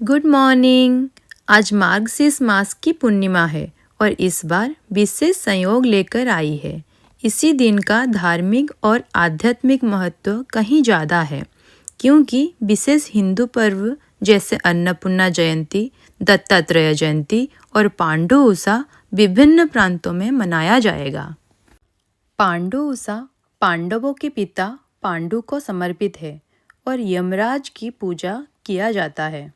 Good morning. आज मार्गशीर्ष मास की पूर्णिमा है और इस बार विशेष संयोग लेकर आई है। इसी दिन का धार्मिक और आध्यात्मिक महत्व कहीं ज़्यादा है, क्योंकि विशेष हिंदू पर्व जैसे अन्नपूर्णा जयंती, दत्तात्रेय जयंती और पांडु उषा विभिन्न प्रांतों में मनाया जाएगा। पांडु उषा पांडवों के पिता पांडु को समर्पित है और यमराज की पूजा किया जाता है।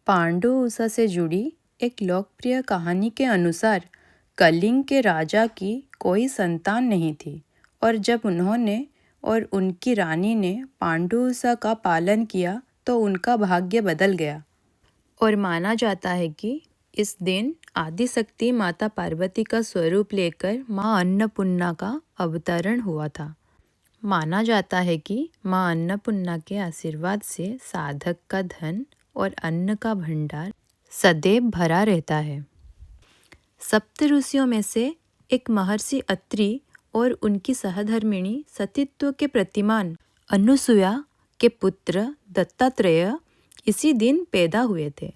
पांडु उषा से जुड़ी एक लोकप्रिय कहानी के अनुसार कलिंग के राजा की कोई संतान नहीं थी और जब उन्होंने और उनकी रानी ने पांडु उषा का पालन किया तो उनका भाग्य बदल गया। और माना जाता है कि इस दिन आदिशक्ति माता पार्वती का स्वरूप लेकर माँ अन्नपूर्णा का अवतरण हुआ था। माना जाता है कि माँ अन्नपूर्णा के आशीर्वाद से साधक का धन और अन्न का भंडार सदैव भरा रहता है। सप्त ऋषियों में से एक महर्षि अत्रि और उनकी सहधर्मिणी सतीत्व के प्रतिमान अनुसुया के पुत्र दत्तात्रेय इसी दिन पैदा हुए थे।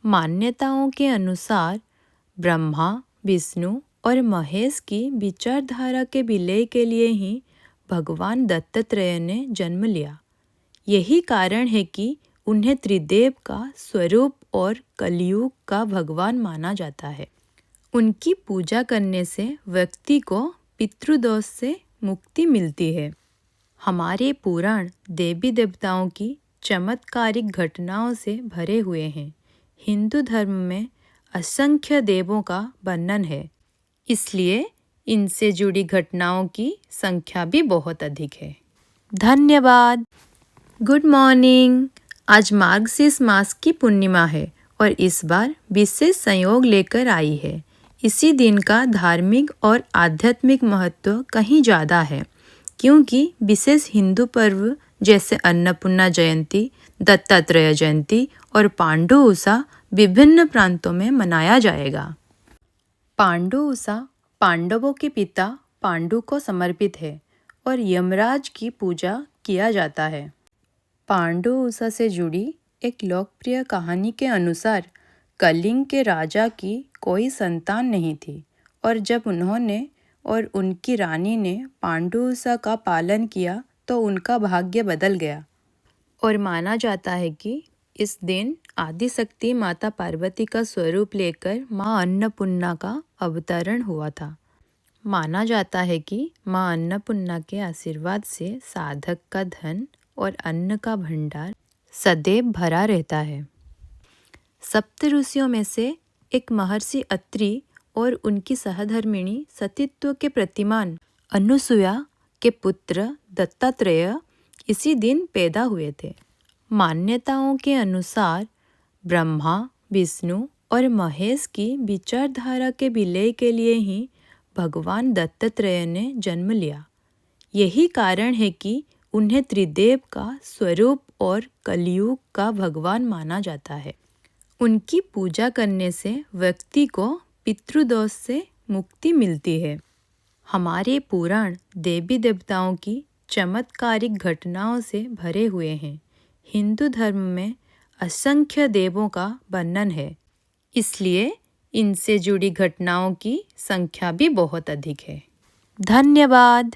मान्यताओं के अनुसार ब्रह्मा, विष्णु और महेश की विचारधारा के विलय के लिए ही भगवान दत्तात्रेय ने जन्म लिया। यही कारण है कि उन्हें त्रिदेव का स्वरूप और कलयुग का भगवान माना जाता है। उनकी पूजा करने से व्यक्ति को पितृदोष से मुक्ति मिलती है। हमारे पुराण देवी देवताओं की चमत्कारिक घटनाओं से भरे हुए हैं। हिंदू धर्म में असंख्य देवों का वर्णन है, इसलिए इनसे जुड़ी घटनाओं की संख्या भी बहुत अधिक है। धन्यवाद। Good morning. आज मार्गशीर्ष मास की पूर्णिमा है और इस बार विशेष संयोग लेकर आई है। इसी दिन का धार्मिक और आध्यात्मिक महत्व कहीं ज़्यादा है, क्योंकि विशेष हिंदू पर्व जैसे अन्नपूर्णा जयंती, दत्तात्रेय जयंती और पांडु उषा विभिन्न प्रांतों में मनाया जाएगा। पांडु उषा पांडवों के पिता पांडु को समर्पित है और यमराज की पूजा किया जाता है। पांडु उषा से जुड़ी एक लोकप्रिय कहानी के अनुसार कलिंग के राजा की कोई संतान नहीं थी और जब उन्होंने और उनकी रानी ने पांडु उषा का पालन किया तो उनका भाग्य बदल गया। और माना जाता है कि इस दिन आदिशक्ति माता पार्वती का स्वरूप लेकर माँ अन्नपूर्णा का अवतरण हुआ था। माना जाता है कि माँ अन्नपूर्णा के आशीर्वाद से साधक का धन और अन्न का भंडार सदैव भरा रहता है। सप्त ऋषियों में से एक महर्षि अत्रि और उनकी सहधर्मिणी सतीत्व के प्रतिमान अनुसुया के पुत्र दत्तात्रेय इसी दिन पैदा हुए थे। मान्यताओं के अनुसार ब्रह्मा, विष्णु और महेश की विचारधारा के विलय के लिए ही भगवान दत्तात्रेय ने जन्म लिया। यही कारण है कि उन्हें त्रिदेव का स्वरूप और कलयुग का भगवान माना जाता है। उनकी पूजा करने से व्यक्ति को पितृदोष से मुक्ति मिलती है। हमारे पुराण देवी देवताओं की चमत्कारिक घटनाओं से भरे हुए हैं। हिंदू धर्म में असंख्य देवों का वर्णन है, इसलिए इनसे जुड़ी घटनाओं की संख्या भी बहुत अधिक है। धन्यवाद।